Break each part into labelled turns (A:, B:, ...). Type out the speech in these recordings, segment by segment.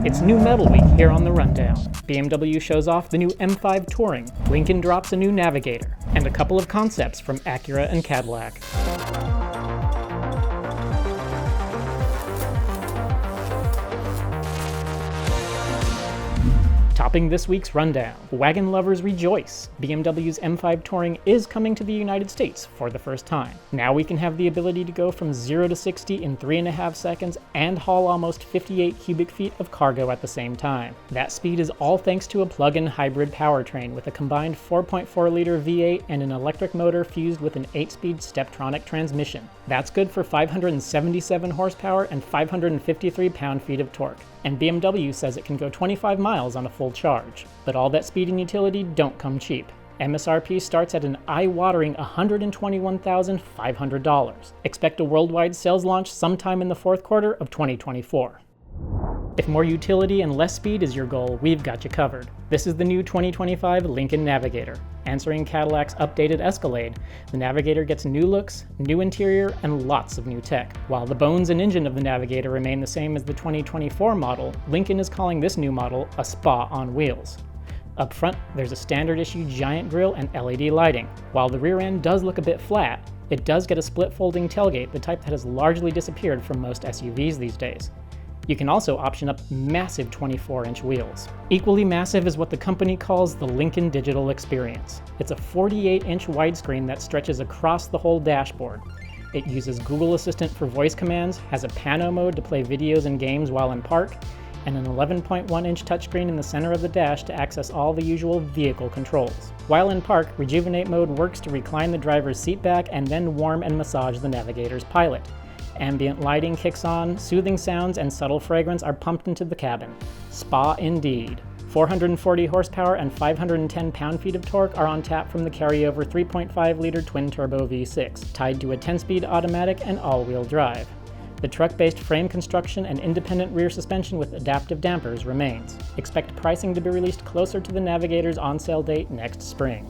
A: It's New Metal Week here on The Rundown. BMW shows off the new M5 Touring, Lincoln drops a new Navigator, and a couple of concepts from Acura and Cadillac. Topping this week's rundown, wagon lovers rejoice. BMW's M5 Touring is coming to the United States for the first time. Now we can have the ability to go from 0 to 60 in 3.5 seconds and haul almost 58 cubic feet of cargo at the same time. That speed is all thanks to a plug-in hybrid powertrain with a combined 4.4-liter V8 and an electric motor fused with an 8-speed Steptronic transmission. That's good for 577 horsepower and 553 pound-feet of torque. And BMW says it can go 25 miles on a full charge. But all that speed and utility don't come cheap. MSRP starts at an eye-watering $121,500. Expect a worldwide sales launch sometime in the fourth quarter of 2024. If more utility and less speed is your goal, we've got you covered. This is the new 2025 Lincoln Navigator. Answering Cadillac's updated Escalade, the Navigator gets new looks, new interior, and lots of new tech. While the bones and engine of the Navigator remain the same as the 2024 model, Lincoln is calling this new model a spa on wheels. Up front, there's a standard-issue giant grille and LED lighting. While the rear end does look a bit flat, it does get a split-folding tailgate, the type that has largely disappeared from most SUVs these days. You can also option up massive 24-inch wheels. Equally massive is what the company calls the Lincoln Digital Experience. It's a 48-inch widescreen that stretches across the whole dashboard. It uses Google Assistant for voice commands, has a pano mode to play videos and games while in park, and an 11.1-inch touchscreen in the center of the dash to access all the usual vehicle controls. While in park, Rejuvenate mode works to recline the driver's seat back and then warm and massage the Navigator's pilot. Ambient lighting kicks on, soothing sounds and subtle fragrance are pumped into the cabin. Spa indeed. 440 horsepower and 510 pound-feet of torque are on tap from the carryover 3.5-liter twin-turbo V6, tied to a 10-speed automatic and all-wheel drive. The truck-based frame construction and independent rear suspension with adaptive dampers remains. Expect pricing to be released closer to the Navigator's on-sale date next spring.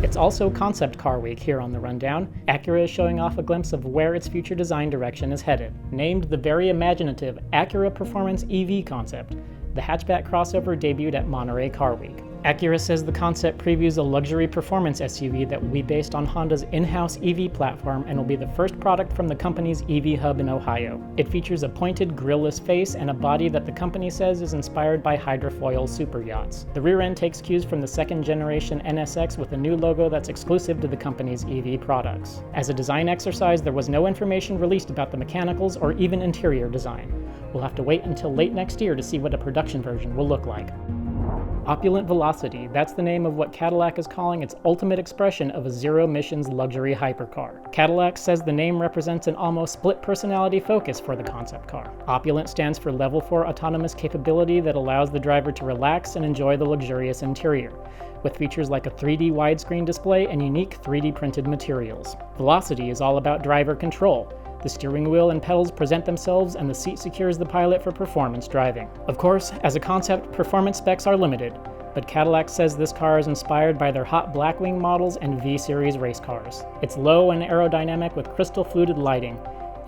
A: It's also Concept Car Week here on The Rundown. Acura is showing off a glimpse of where its future design direction is headed. Named the very imaginative Acura Performance EV concept, the hatchback crossover debuted at Monterey Car Week. Acura says the concept previews a luxury performance SUV that will be based on Honda's in-house EV platform and will be the first product from the company's EV hub in Ohio. It features a pointed grille-less face and a body that the company says is inspired by hydrofoil super yachts. The rear end takes cues from the second-generation NSX with a new logo that's exclusive to the company's EV products. As a design exercise, there was no information released about the mechanicals or even interior design. We'll have to wait until late next year to see what a production version will look like. Opulent Velocity, that's the name of what Cadillac is calling its ultimate expression of a zero-emissions luxury hypercar. Cadillac says the name represents an almost split-personality focus for the concept car. Opulent stands for Level 4 autonomous capability that allows the driver to relax and enjoy the luxurious interior, with features like a 3D widescreen display and unique 3D printed materials. Velocity is all about driver control. The steering wheel and pedals present themselves and the seat secures the pilot for performance driving. Of course, as a concept, performance specs are limited, but Cadillac says this car is inspired by their hot Blackwing models and V-Series race cars. It's low and aerodynamic with crystal-fluted lighting,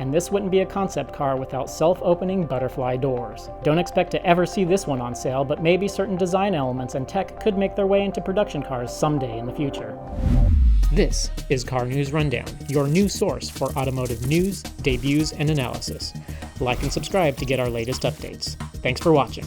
A: and this wouldn't be a concept car without self-opening butterfly doors. Don't expect to ever see this one on sale, but maybe certain design elements and tech could make their way into production cars someday in the future. This is Car News Rundown, your new source for automotive news, debuts, and analysis. Like and subscribe to get our latest updates. Thanks for watching.